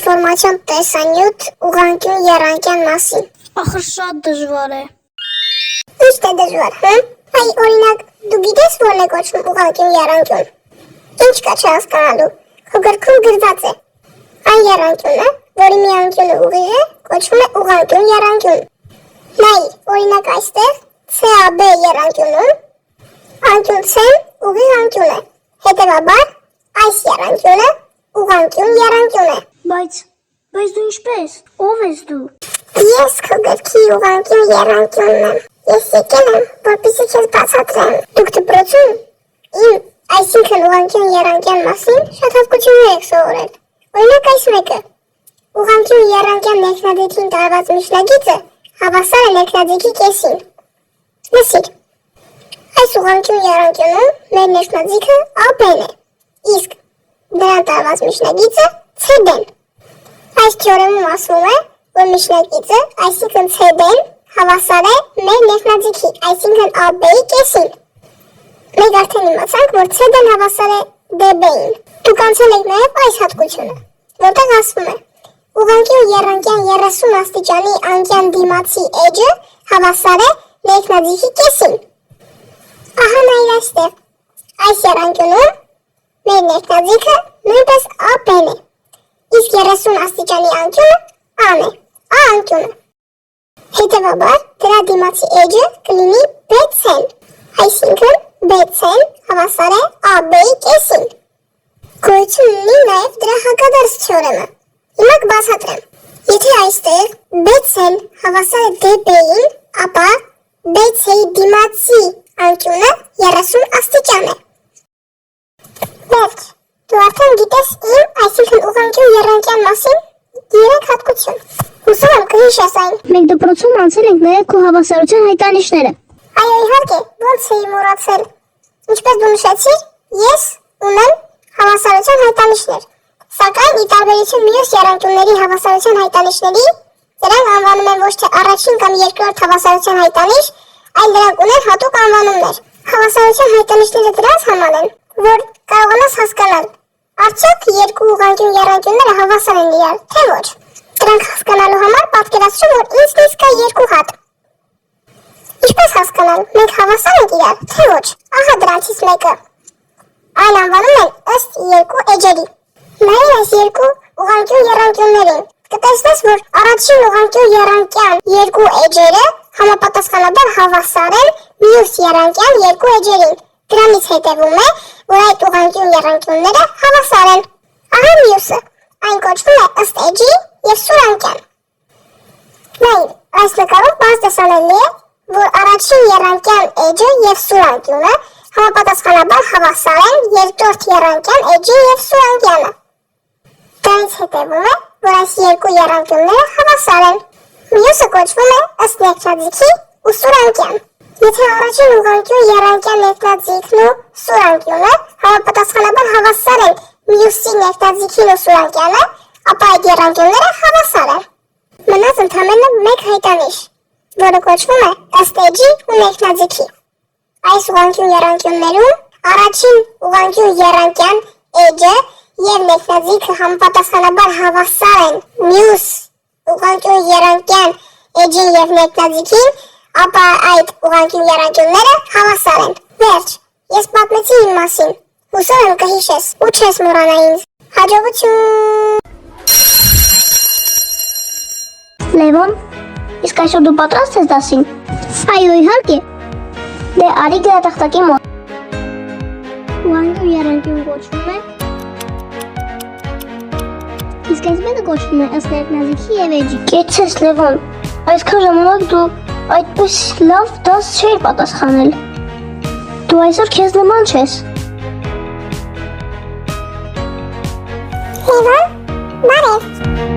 ինֆորմացիոն տեսանյութ ուղղանկյուն եռանկյան մասին։ Ախր շատ դժվար է։ Ինչ է դժվար, հա? Այ օրինակ, դու գիտես որն է կոչվում ուղղանկյուն եռանկյուն։ Ինչ կա չհասկանալու։ Քո գրքում գրված է։ Այն եռանկյունը, որի մի անկյունը ուղիղ է, կոչվում է ուղղանկյուն եռանկյուն։ Նայ, օրինակ այստեղ CAB եռանկյունում անկյուն C-ն ուղիղ անկյուն է։ Հետևաբար այս եռանկյունը ուղղանկյուն եռանկյուն է։ Բայց դու ինչպես։ Ով ես դու։ Ես քո գրքի ուղղանկյուն եռանկյունն եմ։ Ես եկել եմ, որպեսզի քեզ բացատրեմ։ Դուք դպրոցում իմ, այսինքն ուղղանկյուն եռանկյան մասին շատ հատկություններ եք սովորել։ Օրինակ այս մեկը։ Ուղղանկյուն եռանկյան ներքնաձիգին տարված միջնագիծը հավասար է ներքնաձիգի կեսին։ Լսիր։ Այս ուղղանկյուն եռանկյունում մեր ներքնաձիգը AB-ն է, իսկ դրան տարված միջնագիծը CD-ն։ Այս թեորեմում ասվում է, որ միջնագիծը, այսինքն CD-ն հավասար է մեր ներքնաձիգի, այսինքն AB-ի կեսին։ Մենք արդեն իմացանք, որ CD-ն հավասար է DB-ին։ Դուք անցել եք նաև այս հատկությունը, որտեղ ասվում է. ուղղանկյուն եռանկյան 30 աստիճանի անկյան դիմացի էջը հավասար է ներքնաձիգի կեսին։ Ահա նայր այստեղ։ Այս եռանկյունում մեր ներքնաձիգը նույնպես AB-ն է, իսկ 30 աստիճանի անկյունը A-ն է, A անկյունը։ Հետևաբար դրա դիմացի էջը կլինի BC-ն, այսինքն BC-ն հավասար է AB-ի կեսին։ Գոյություն ունի նաև դրա հակադարձ թեորեմը։ Հիմա կբացատրեմ։ Եթե այստեղ BC-ն հավասար է DB-ին, ապա BC-ի դիմացի անկյունը 30 աստիճան է։ Վերջ, դու արդեն գիտես իմ, այսինքն ուղղանկյուն եռանկյան մասին 3 հատկություն։ Հուսով եմ կհիշես այն։ Մենք դպրոցում անցել ենք նաև քո հավասարության հայտանիշները։ Այո, իհարկե, ոնց էի մոռացել։ Ինչպես դու նշեցիր, ես ունեմ հավասարության հայտանիշներ։ Սակայն ի տարբերություն մյուս եռանկյունների հավասարության հայտանիշների, դրանք անվանում են ոչ թե առաջին կամ երկրորդ հավասարության հայտանիշ, այլ դրանք ունեն հատուկ անվանումներ։ Հավասարության հայտանիշները դրանց համար են, որ կարողանաս հասկանալ, արդյոք երկու ուղղանկյուն եռանկյունները հավասար են իրար, թե ոչ։ Դրանք հասկանալու համար պատկերացրու, որ ինձնից կա երկու հատ։ Ինչպես հասկանալ, մենք հավասար ենք իրար, թե ոչ։ Ահա դրանցից մեկը։ Այն անվանում են ըստ երկու էջերի։ Նայիր այս երկու ուղղանկյուն եռանկյուններին։ Կտեսնես, որ առաջին ուղղանկյուն եռանկյան երկու էջերը համապատասխանաբար հավասար են մյուս եռանկյան երկու էջերին։ Դրանից հետևում է, որ այդ ուղղանկյուն եռանկյունները հավասար են։ Ահա մյուսը։ Այն կոչվում է ըստ էջի և սուրանկյան։ Նայիր, այս նկարում պարզ տեսանելի է, որ առաջին եռանկյան էջը և սուրանկյունը համապատասխանաբար հավասար են երկրորդ եռանկյան էջի և սուրանկյանը։ Դրանից հետևում է, որ այս երկու եռանկյունները հավասար են։ Մյուսը կոչվում է ըստ ներքնաձիգի ու սուրանկյան։ Եթե առաջին ուղղանկյուն եռանկյան ներքնաձիգն ու սուրանկյունը համապատասխանաբար հավասար են մյուսի ներքնաձիգին ու սուրանկյանը, ապա այդ եռանկյունները հավասար են։ Մնաց ընդամենը մեկ հայտանիշ, որը կոչվում է ըստ էջի ու ներքնաձիգի։ Այս ուղղանկյուն եռանկյուններում առաջին ուղղանկյուն եռանկյան էջը և ներքնաձիգը համապատասխանաբար հավասար են մյուս ուղղանկյուն եռանկյան էջին և ներքնաձիգին, ապա այդ ուղղանկյուն եռանկյունները հավասար են։ Վերջ, ես պատմեցի իմ մասին։ Հուսով եմ կհիշես ու չես մոռանա ինձ։ Հաջողություն։ Լևոն, իսկ այսօր դու պատրաստ ես դասին։ Այո, իհարկե։ Դե արի գրատախտակի մոտ։ Ուղղանկյուն եռանկյուն կոչվում է։ Իսկ այս մեկը կոչվում է ըստ ներքնաձիգի և էջի։ Կեցցես Լևոն, այսքան ժամանակ դու այդպես լավ դաս չէիր պատասխանել։ Դու այսօր քեզ նման չես։ Լևոն, բարև։